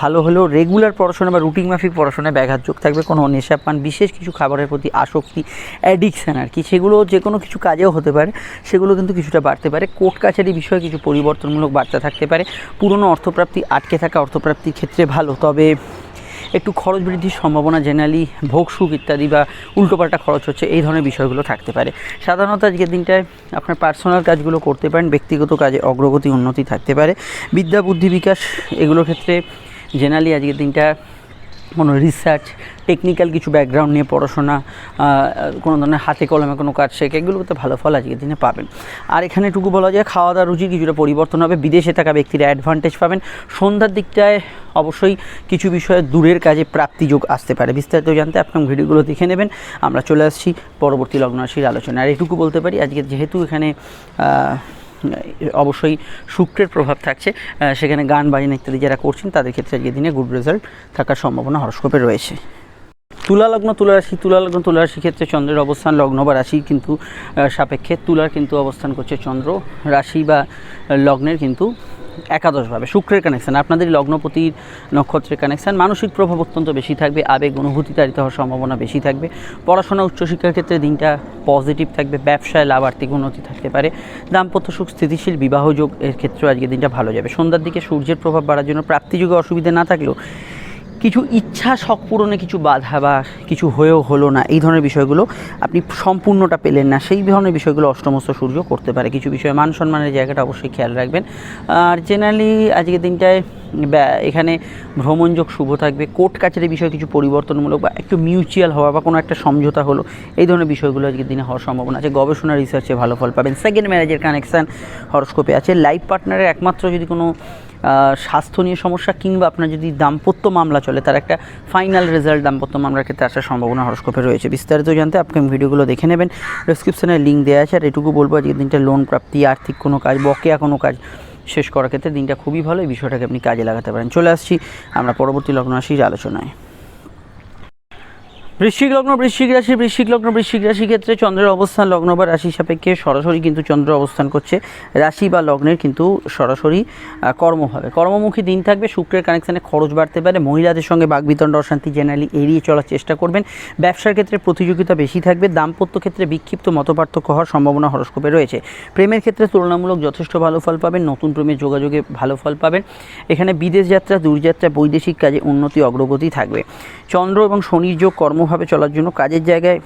ভালো হলেও রেগুলার পড়াশোনা বা রুটিন মাফিক পড়াশোনায় ব্যাঘাত যোগ থাকবে। কোনো নেশাপান, বিশেষ কিছু খাবারের প্রতি আসক্তি, অ্যাডিকশান আর কি, সেগুলো যে কোনো কিছু কাজেও হতে পারে, সেগুলো কিন্তু কিছুটা বাড়তে পারে। কোর্ট কাছারি বিষয়ে কিছু পরিবর্তনমূলক বার্তা থাকতে পারে। পুরনো অর্থপ্রাপ্তি, আটকে থাকা অর্থপ্রাপ্তির ক্ষেত্রে ভালো, তবে একটু খরচ বৃদ্ধির সম্ভাবনা, জেনারেলি ভোগ সুখ ইত্যাদি বা উল্টোপাল্টা খরচ হচ্ছে, এই ধরনের বিষয়গুলো থাকতে পারে। সাধারণত আজকের দিনটায় আপনার পার্সোনাল কাজগুলো করতে পারেন, ব্যক্তিগত কাজে অগ্রগতি, উন্নতি থাকতে পারে। বিদ্যা, বুদ্ধি বিকাশ এগুলোর ক্ষেত্রে জেনারেলি আজকের দিনটা কোনো রিসার্চ, টেকনিক্যাল কিছু ব্যাকগ্রাউন্ড নিয়ে পড়াশোনা, কোনো ধরনের হাতে কলমে কোনো কাজ শেখা, এগুলোতে ভালো ফল আজকের দিনে পাবেন। আর এখানে এটুকু বলা যায়, খাওয়া দাওয়া রুচির কিছুটা পরিবর্তন হবে। বিদেশে থাকা ব্যক্তিরা অ্যাডভান্টেজ পাবেন। সন্ধ্যার দিকটায় অবশ্যই কিছু বিষয়ে দূরের কাজে প্রাপ্তিযোগ আসতে পারে। বিস্তারিত জানতে আপনার ভিডিওগুলো দেখে নেবেন। আমরা চলে আসছি পরবর্তী লগ্ন রাশির আলোচনা। আর এটুকু বলতে পারি, আজকে যেহেতু এখানে অবশ্যই শুক্রের প্রভাব থাকছে, সেখানে গান বাজনা ইত্যাদি যারা করছেন তাদের ক্ষেত্রে আজকের দিনে গুড রেজাল্ট থাকার সম্ভাবনা হরস্কোপে রয়েছে। তুলা লগ্ন, তুলা রাশি, তুলা লগ্ন, তুলা রাশির ক্ষেত্রে চন্দ্রের অবস্থান লগ্ন বা রাশি কিন্তু সাপেক্ষে তুলার কিন্তু অবস্থান করছে চন্দ্র রাশি বা লগ্নের কিন্তু একাদশভাবে। শুক্রের কানেকশান, আপনাদের লগ্নপতির নক্ষত্রের কানেকশান। মানসিক প্রভাব অত্যন্ত বেশি থাকবে, আবেগ অনুভূতি তাড়িত হওয়ার সম্ভাবনা বেশি থাকবে। পড়াশোনা, উচ্চশিক্ষার ক্ষেত্রে দিনটা পজিটিভ থাকবে। ব্যবসায় লাভ, আর্থিক উন্নতি থাকতে পারে। দাম্পত্য সুখ, স্থিতিশীল বিবাহযোগ এর ক্ষেত্রেও আজকের দিনটা ভালো যাবে। সন্ধ্যার দিকে সূর্যের প্রভাব বাড়ার জন্য প্রাপ্তিযোগে অসুবিধা না থাকলেও কিছু ইচ্ছা শখ পূরণে কিছু বাধা বা কিছু হয়েও হলো না, এই ধরনের বিষয়গুলো আপনি সম্পূর্ণটা পেলেন না, সেই ধরনের বিষয়গুলো অষ্টমস্থ সূর্য করতে পারে। কিছু বিষয়ে মান সম্মানের জায়গাটা অবশ্যই খেয়াল রাখবেন। আর জেনারেলি আজকের দিনটায় এখানে ভ্রমণযোগ শুভ থাকবে। কোর্ট কাছারি বিষয়ে কিছু পরিবর্তনমূলক বা একটু মিউচুয়াল হওয়া বা কোনো একটা সমঝোতা হলো, এই ধরনের বিষয়গুলো আজকের দিনে হওয়ার সম্ভাবনা আছে। গবেষণা, রিসার্চে ভালো ফল পাবেন। সেকেন্ড ম্যারেজের কানেকশান হরস্কোপে আছে। লাইফ পার্টনারের একমাত্র যদি কোনো স্বাস্থ্য নিয়ে সমস্যা কিংবা আপনার যদি দাম্পত্য মামলা চলে, তার একটা ফাইনাল রেজাল্ট দাম্পত্য মামলার ক্ষেত্রে আসার সম্ভাবনা হরস্কোপে রয়েছে। বিস্তারিত জানতে আপকামিং ভিডিওগুলো দেখে নেবেন, ডেসক্রিপশনে লিঙ্ক দেওয়া আছে। আর এটুকু বলবো, আজকের দিনটা লোন প্রাপ্তি, আর্থিক কোনো কাজ, বকেয়া কোনো কাজ শেষ করার ক্ষেত্রে দিনটা খুবই ভালো, এই বিষয়টাকে আপনি কাজে লাগাতে পারেন। চলে আসছি আমরা পরবর্তী লগ্ন রাশির আলোচনায়। বৃশ্চিক লগ্ন, বৃশ্চিক রাশি, বৃশ্চিক লগ্ন, বৃশ্চিক রাশির ক্ষেত্রে চন্দ্রের অবস্থান লগ্ন বা রাশি সাপেক্ষে সরাসরি কিন্তু চন্দ্র অবস্থান করছে রাশি বা লগ্নের কিন্তু সরাসরি কর্মভাবে। কর্মমুখী দিন থাকবে। শুক্রের কানেকশানে খরচ বাড়তে পারে। মহিলাদের সঙ্গে বাগবিতণ্ড, অশান্তি জেনারেলি এড়িয়ে চলার চেষ্টা করবেন। ব্যবসার ক্ষেত্রে প্রতিযোগিতা বেশি থাকবে। দাম্পত্য ক্ষেত্রে বিক্ষিপ্ত মতপার্থক্য হওয়ার সম্ভাবনা হরস্কোপে রয়েছে। প্রেমের ক্ষেত্রে তুলনামূলক যথেষ্ট ভালো ফল পাবেন। নতুন প্রেমের যোগাযোগে ভালো ফল পাবেন। এখানে বিদেশ যাত্রা, দূরযাত্রা, বৈদেশিক কাজে উন্নতি, অগ্রগতি থাকবে। চন্দ্র এবং শনির যোগ কর্মভাবে চলার জন্য কাজের জায়গায়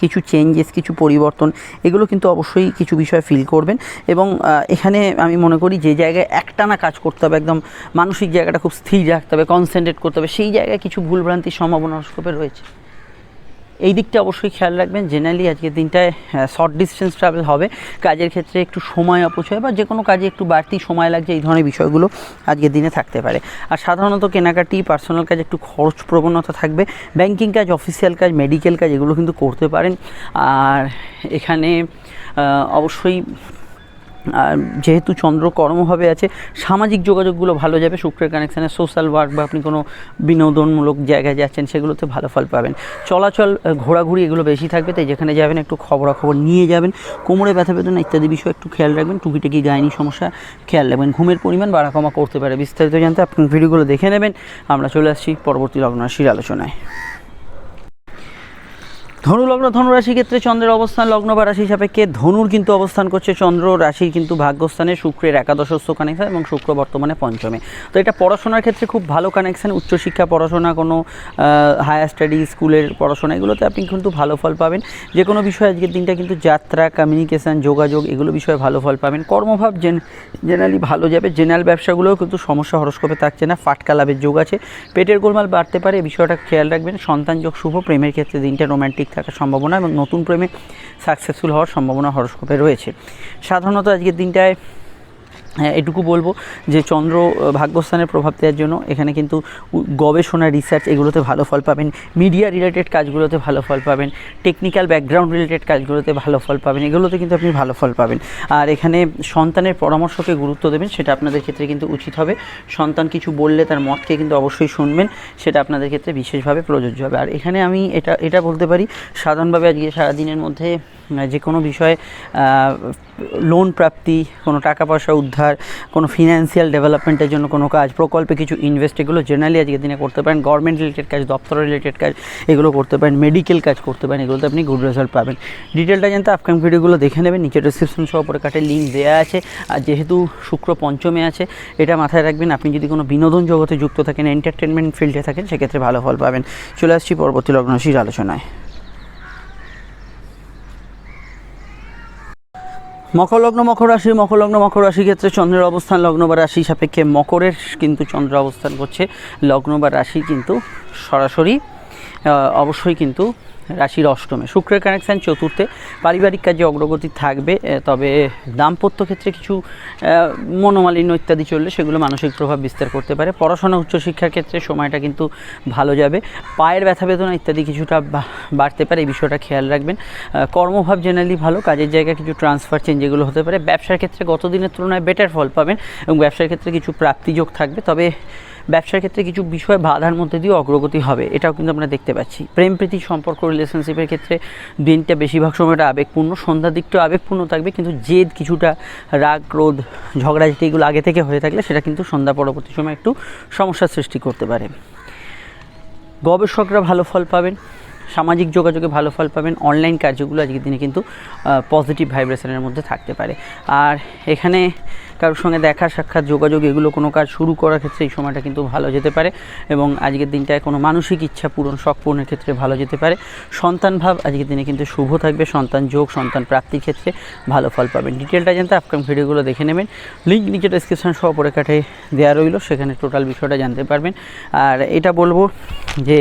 কিছু চেঞ্জেস, কিছু পরিবর্তন, এগুলো কিন্তু অবশ্যই কিছু বিষয় ফিল করবেন। এবং এখানে আমি মনে করি যে জায়গায় একটানা কাজ করতে হবে, একদম মানসিক জায়গাটা খুব স্থির রাখতে হবে, কনসেন্ট্রেট করতে হবে, সেই জায়গায় কিছু ভুলভ্রান্তির সম্ভাবনা হরস্কোপে রয়েছে। এই দিকটা অবশ্যই খেয়াল রাখবেন। জেনারেলি আজকের দিনটায় শর্ট ডিস্টেন্স ট্রাভেল হবে, কাজের ক্ষেত্রে একটু সময় অপচয় বা যে কোনো কাজে একটু বাড়তি সময় লাগছে, এই ধরনের বিষয়গুলো আজকের দিনে থাকতে পারে। আর সাধারণত কেনাকাটি, পার্সোনাল কাজ একটু খরচ প্রবণতা থাকবে। ব্যাংকিং কাজ, অফিসিয়াল কাজ, মেডিকেল কাজ এগুলো কিন্তু করতে পারেন। আর এখানে অবশ্যই যেহেতু চন্দ্র কর্মভাবে আছে, সামাজিক যোগাযোগগুলো ভালো যাবে। শুক্রের কানেকশানে সোশ্যাল ওয়ার্ক বা আপনি কোনো বিনোদনমূলক জায়গায় যাচ্ছেন সেগুলোতে ভালো ফল পাবেন। চলাচল, ঘোরাঘুরি এগুলো বেশি থাকবে, তাই যেখানে যাবেন একটু খবরাখবর নিয়ে যাবেন। কোমরে ব্যথা বেদনা ইত্যাদি বিষয় একটু খেয়াল রাখবেন। টুকিটাকি গাইনি সমস্যা খেয়াল রাখবেন। ঘুমের পরিমাণ বাড়া কমা করতে পারে। বিস্তারিত জানতে আপনি ভিডিওগুলো দেখে নেবেন। আমরা চলে আসছি পরবর্তী লগ্ন রাশির আলোচনায়। ধনু লগ্ন, ধনুরাশি ক্ষেত্রে চন্দ্রের অবস্থান লগ্ন বা রাশি সাপেক্ষে ধনুর কিন্তু অবস্থান করছে চন্দ্র রাশির কিন্তু ভাগ্যস্থানে, শুক্রের একাদশস্থ কানেকশান এবং শুক্র বর্তমানে পঞ্চমে। তো এটা পড়াশোনার ক্ষেত্রে খুব ভালো কানেকশান। উচ্চশিক্ষা, পড়াশোনা, কোনো হায়ার স্টাডি, স্কুলের পড়াশোনা এগুলোতে আপনি কিন্তু ভালো ফল পাবেন। যে কোনো বিষয়ে আজকের দিনটা কিন্তু যাত্রা, কমিউনিকেশান, যোগাযোগ এগুলো বিষয়ে ভালো ফল পাবেন। কর্মভাব জেনারেলি ভালো যাবে। জেনারেল ব্যবসাগুলোও কিন্তু সমস্যা হরস্কোপে থাকছে না, ফাটকা লাভের যোগ আছে। পেটের গোলমাল বাড়তে পারে, এই বিষয়টা খেয়াল রাখবেন। সন্তান যোগ শুভ। প্রেমের ক্ষেত্রে দিনটা রোম্যান্টিক থাকার সম্ভাবনা এবং নতুন প্রেমে সাকসেসফুল হওয়ার সম্ভাবনা হরস্কোপে রয়েছে। সাধারণত আজকের দিনটায় এটুকু বলবো যে চন্দ্র ভাগ্যস্থানের প্রভাব দেওয়ার জন্য এখানে কিন্তু গবেষণা, রিসার্চ এগুলোতে ভালো ফল পাবেন। মিডিয়া রিলেটেড কাজগুলোতে ভালো ফল পাবেন। টেকনিক্যাল ব্যাকগ্রাউন্ড রিলেটেড কাজগুলোতে ভালো ফল পাবেন। এগুলোতে কিন্তু আপনি ভালো ফল পাবেন। আর এখানে সন্তানের পরামর্শকে গুরুত্ব দেবেন, সেটা আপনাদের ক্ষেত্রে কিন্তু উচিত হবে। সন্তান কিছু বললে তার মতকে কিন্তু অবশ্যই শুনবেন, সেটা আপনাদের ক্ষেত্রে বিশেষভাবে প্রযোজ্য হবে। আর এখানে আমি এটা বলতে পারি, সাধারণভাবে আজকে সারাদিনের মধ্যে যে কোনো বিষয়ে লোন প্রাপ্তি, কোনো টাকা পয়সা উদ্ধার, কোনো ফিনান্সিয়াল ডেভেলপমেন্টের জন্য কোনো কাজ, প্রকল্পে কিছু ইনভেস্ট, এগুলো জেনারেলি আজকের দিনে করতে পারেন। গভর্নমেন্ট রিলেটেড কাজ, দপ্তর রিলেটেড কাজ এগুলো করতে পারেন। মেডিকেল কাজ করতে পারেন, এগুলোতে আপনি গুড রেজাল্ট পাবেন। ডিটেলটা জানতে আপকামিং ভিডিওগুলো দেখে নেবেন, নিচে ডিসক্রিপশন সহ উপরে কাটে লিঙ্ক দেওয়া আছে। আর যেহেতু শুক্র পঞ্চমে আছে, এটা মাথায় রাখবেন। আপনি যদি কোনো বিনোদন জগতে যুক্ত থাকেন, এন্টারটেনমেন্ট ফিল্ডে থাকেন, সেক্ষেত্রে ভালো ফল পাবেন। চলে আসছি পরবর্তী লগ্ন রাশির আলোচনায়। মকর লগ্ন, মকর রাশি ক্ষেত্রে চন্দ্রের অবস্থান লগ্ন বা রাশি সাপেক্ষে মকরের কিন্তু চন্দ্র অবস্থান করছে লগ্ন বা রাশি কিন্তু সরাসরি অবশ্যই কিন্তু রাশির অষ্টমে। শুক্রের কানেকশান চতুর্থে। পারিবারিক কাজে অগ্রগতি থাকবে, তবে দাম্পত্য ক্ষেত্রে কিছু মনোমালিন্য ইত্যাদি চললে সেগুলো মানসিক প্রভাব বিস্তার করতে পারে। পড়াশোনা, উচ্চশিক্ষার ক্ষেত্রে সময়টা কিন্তু ভালো যাবে। পায়ের ব্যথা বেদনা ইত্যাদি কিছুটা বাড়তে পারে, এই বিষয়টা খেয়াল রাখবেন। কর্মভাব জেনারেলি ভালো, কাজের জায়গায় কিছু ট্রান্সফার চেঞ্জ এগুলো হতে পারে। ব্যবসার ক্ষেত্রে গত দিনের তুলনায় বেটার ফল পাবেন এবং ব্যবসার ক্ষেত্রে কিছু প্রাপ্তিযোগ থাকবে, তবে ব্যবসার ক্ষেত্রে কিছু বিষয় বাধার মধ্যে দিয়ে অগ্রগতি হবে, এটাও কিন্তু আমরা দেখতে পাচ্ছি। প্রেম প্রীতি সম্পর্ক, রিলেশনশিপের ক্ষেত্রে দিনটা বেশিরভাগ সময়টা আবেগপূর্ণ, সন্ধ্যার দিকটাও আবেগপূর্ণ থাকবে, কিন্তু জেদ, কিছুটা রাগ, ক্রোধ, ঝগড়াঝাটি এগুলো আগে থেকে হয়ে থাকলে সেটা কিন্তু সন্ধ্যা পরবর্তী সময় একটু সমস্যার সৃষ্টি করতে পারে। গবেষকরা ভালো ফল পাবেন, সামাজিক যোগাযোগে ভালো ফল পাবেন। অনলাইন কার্যগুলো আজকের দিনে কিন্তু পজিটিভ ভাইব্রেশনের মধ্যে থাকতে পারে। আর এখানে কারোর সঙ্গে দেখা সাক্ষাৎ, যোগাযোগ এগুলো কোনো কাজ শুরু করার ক্ষেত্রে এই সময়টা কিন্তু ভালো যেতে পারে এবং আজকের দিনটায় কোনো মানসিক ইচ্ছা পূরণ, শখ পূরণের ক্ষেত্রে ভালো যেতে পারে। সন্তান ভাব আজকের দিনে কিন্তু শুভ থাকবে। সন্তান যোগ, সন্তান প্রাপ্তির ক্ষেত্রে ভালো ফল পাবেন। ডিটেলটা জানতে আপকামিং ভিডিওগুলো দেখে নেবেন, লিঙ্ক নিচে ডেসক্রিপশন সহ পরে কাটে দেওয়া রইল, সেখানে টোটাল বিষয়টা জানতে পারবেন। আর এটা বলবো যে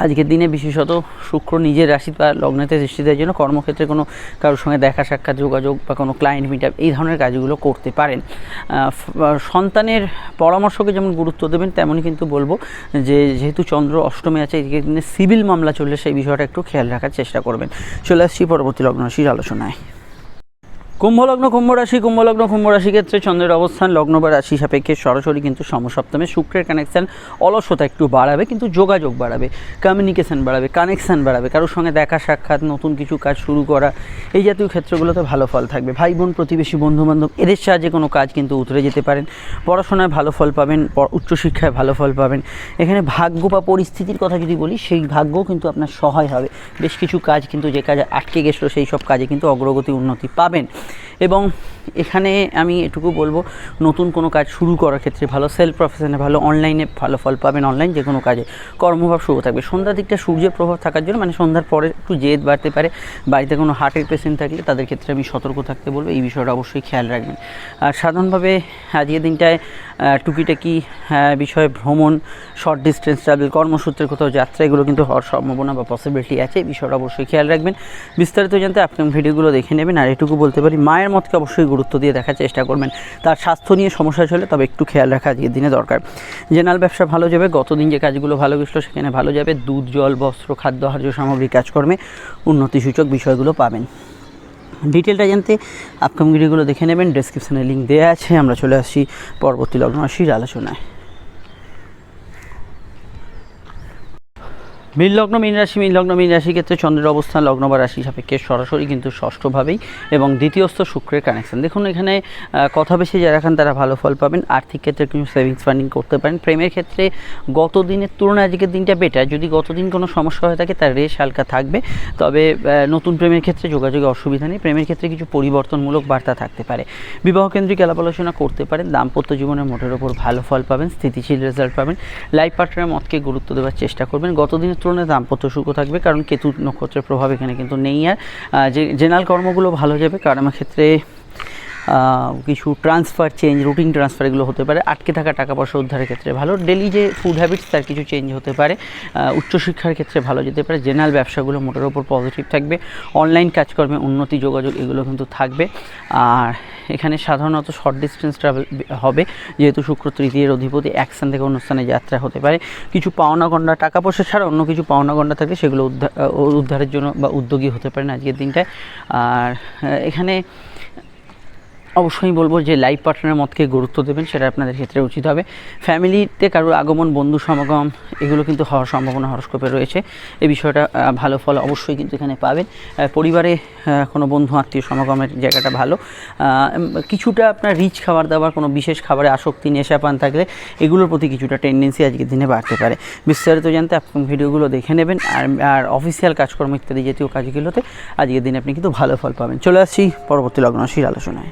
আজকের দিনে বিশেষত শুক্র নিজের রাশি বা লগ্নেতে দৃষ্টি দেওয়ার জন্য কর্মক্ষেত্রে কোনো কারোর সঙ্গে দেখা সাক্ষাৎ, যোগাযোগ বা কোনো ক্লায়েন্ট মিট আপ এই ধরনের কাজগুলো করতে পারেন। সন্তানের পরামর্শকে যেমন গুরুত্ব দেবেন, তেমনই কিন্তু বলবো যে যেহেতু চন্দ্র অষ্টমে আছে, আজকের দিনে সিভিল মামলা চললে সেই বিষয়টা একটু খেয়াল রাখার চেষ্টা করবেন। চলে আসছি পরবর্তী লগ্ন রাশির আলোচনায়। কুম্ভলগ্ন, কুম্ভ রাশি ক্ষেত্রে চন্দ্রের অবস্থান লগ্ন বা রাশি সাপেক্ষে সরাসরি কিন্তু সমসপ্তমে। শুক্রের কানেকশান অলসতা একটু বাড়াবে, কিন্তু যোগাযোগ বাড়াবে, কমিউনিকেশান বাড়াবে, কানেকশান বাড়াবে। কারোর সঙ্গে দেখা সাক্ষাৎ, নতুন কিছু কাজ শুরু করা, এই জাতীয় ক্ষেত্রগুলোতে ভালো ফল থাকবে। ভাই বোন, প্রতিবেশী, বন্ধুবান্ধব এদের সাহায্যে কোনো কাজ কিন্তু উতরে যেতে পারেন। পড়াশোনায় ভালো ফল পাবেন, উচ্চশিক্ষায় ভালো ফল পাবেন। এখানে ভাগ্য বা পরিস্থিতির কথা যদি বলি, সেই ভাগ্যও কিন্তু আপনার সহায় হবে। বেশ কিছু কাজ কিন্তু যে কাজে আটকে গেছিলো সেই সব কাজে কিন্তু অগ্রগতি, উন্নতি পাবেন। এবং এখানে আমি এটুকু বলবো, নতুন কোনো কাজ শুরু করার ক্ষেত্রে ভালো, সেলফ প্রফেশনে ভালো, অনলাইনে ভালো ফল পাবেন। অনলাইন যে কোনো কাজে কর্মভাব শুরু থাকবে। সন্ধ্যার দিকটা সূর্যের প্রভাব থাকার জন্য, মানে সন্ধ্যার পরে একটু জেদ বাড়তে পারে। বাড়িতে কোনো হার্টের পেশেন্ট থাকলে তাদের ক্ষেত্রে আমি সতর্ক থাকতে বলবো, এই বিষয়টা অবশ্যই খেয়াল রাখবেন। আর সাধারণভাবে আজকের দিনটায় টুকিটাকি বিষয়ে ভ্রমণ, শর্ট ডিস্টেন্স ট্রাভেল, কর্মসূত্রে কোথাও যাত্রা, এগুলো কিন্তু হওয়ার সম্ভাবনা বা পসিবিলিটি আছে, এই বিষয়টা অবশ্যই খেয়াল রাখবেন। বিস্তারিত জানতে আপনি ভিডিওগুলো দেখে নেবেন। আর এটুকু বলতে পারি, মায়ের মতকে অবশ্যই গুরুত্ব দিয়ে দেখার চেষ্টা করবেন। তার স্বাস্থ্য নিয়ে সমস্যা চলে তবে একটু খেয়াল রাখা আজকের দিনে দরকার। জেনারেল ব্যবসা ভালো যাবে, গতদিন যে কাজগুলো ভালো গেছিলো সেখানে ভালো যাবে। দুধ, জল, বস্ত্র, খাদ্য, আহার্য সামগ্রী কাজকর্মে উন্নতিসূচক বিষয়গুলো পাবেন। ডিটেলটা জানতে আপকামিং ভিডিওগুলো দেখে নেবেন, ডেসক্রিপশনে লিঙ্ক দেওয়া আছে। আমরা চলে আসছি পরবর্তী লগ্ন রাশির আলোচনায়। মীন লগ্ন, মীন রাশি। মীন লগ্ন, মীন রাশির ক্ষেত্রে চন্দ্রের অবস্থান লগ্ন বা রাশি সাপেক্ষে সরাসরি কিন্তু ষষ্ঠভাবেই এবং দ্বিতীয়স্থ শুক্রের কানেকশন। দেখুন এখানে কথা বেশি যারা খান তারা ভালো ফল পাবেন। আর্থিক ক্ষেত্রে কিছু সেভিংস ফান্ডিং করতে পারেন। প্রেমের ক্ষেত্রে গত দিনের তুলনায় আজকের দিনটা বেটার। যদি গতদিন কোনো সমস্যা হয়ে থাকে তার রেশ হালকা থাকবে, তবে নতুন প্রেমের ক্ষেত্রে যোগাযোগে অসুবিধা নেই। প্রেমের ক্ষেত্রে কিছু পরিবর্তনমূলক বার্তা থাকতে পারে। বিবাহকেন্দ্রিক আলাপ আলোচনা করতে পারেন। দাম্পত্য জীবনের মোটের ওপর ভালো ফল পাবেন, স্থিতিশীল রেজাল্ট পাবেন। লাইফ পার্টনারের মতকে গুরুত্ব দেওয়ার চেষ্টা করবেন। গতদিনের তুলনায় দাম্পত্য সুখও থাকবে, কারণ কেতু নক্ষত্রের প্রভাব এখানে কিন্তু নেই। আর যে জেনারেল কর্মগুলো ভালো যাবে, কারণ আমার ক্ষেত্রে কিছু ট্রান্সফার, চেঞ্জ, রুটিন ট্রান্সফার এগুলো হতে পারে। আটকে থাকা টাকা পয়সা উদ্ধারের ক্ষেত্রে ভালো। ডেলি যে ফুড হ্যাবিটস তার কিছু চেঞ্জ হতে পারে। উচ্চশিক্ষার ক্ষেত্রে ভালো যেতে পারে। জেনারেল ব্যবসাগুলো মোটের ওপর পজিটিভ থাকবে। অনলাইন কাজকর্মে উন্নতি, যোগাযোগ এগুলো কিন্তু থাকবে। আর এখানে সাধারণত শর্ট ডিস্টেন্স ট্রাভেল হবে, যেহেতু শুক্র তৃতীয়ের অধিপতি। এক স্থান থেকে অন্য স্থানে যাত্রা হতে পারে। কিছু পাওনা গণ্ডা, টাকা পয়সা ছাড়া অন্য কিছু পাওনা গণ্ডা থাকলে সেগুলো উদ্ধারের জন্য বা উদ্যোগী হতে পারেন আজকের দিনটায়। আর এখানে অবশ্যই বলবো যে লাইফ পার্টনারের মতকে গুরুত্ব দেবেন, সেটা আপনাদের ক্ষেত্রে উচিত হবে। ফ্যামিলিতে কারোর আগমন, বন্ধু সমাগম এগুলো কিন্তু হওয়ার সম্ভাবনা হরস্কোপে রয়েছে। এই বিষয়টা ভালো ফল অবশ্যই কিন্তু এখানে পাবেন। পরিবারে কোনো বন্ধু আত্মীয় সমাগমের জায়গাটা ভালো। কিছুটা আপনার রিচ খাবার দাবার, কোনো বিশেষ খাবারে আসক্তি, নেশা পান থাকলে এগুলোর প্রতি কিছুটা টেন্ডেন্সি আজকের দিনে বাড়তে পারে। বিস্তারিত জানতে আপনি ভিডিওগুলো দেখে নেবেন। আর অফিসিয়াল কাজকর্ম ইত্যাদি জাতীয় কাজগুলোতে আজকের দিনে আপনি কিন্তু ভালো ফল পাবেন। চলে আসছি পরবর্তী লগ্ন রাশির আলোচনায়।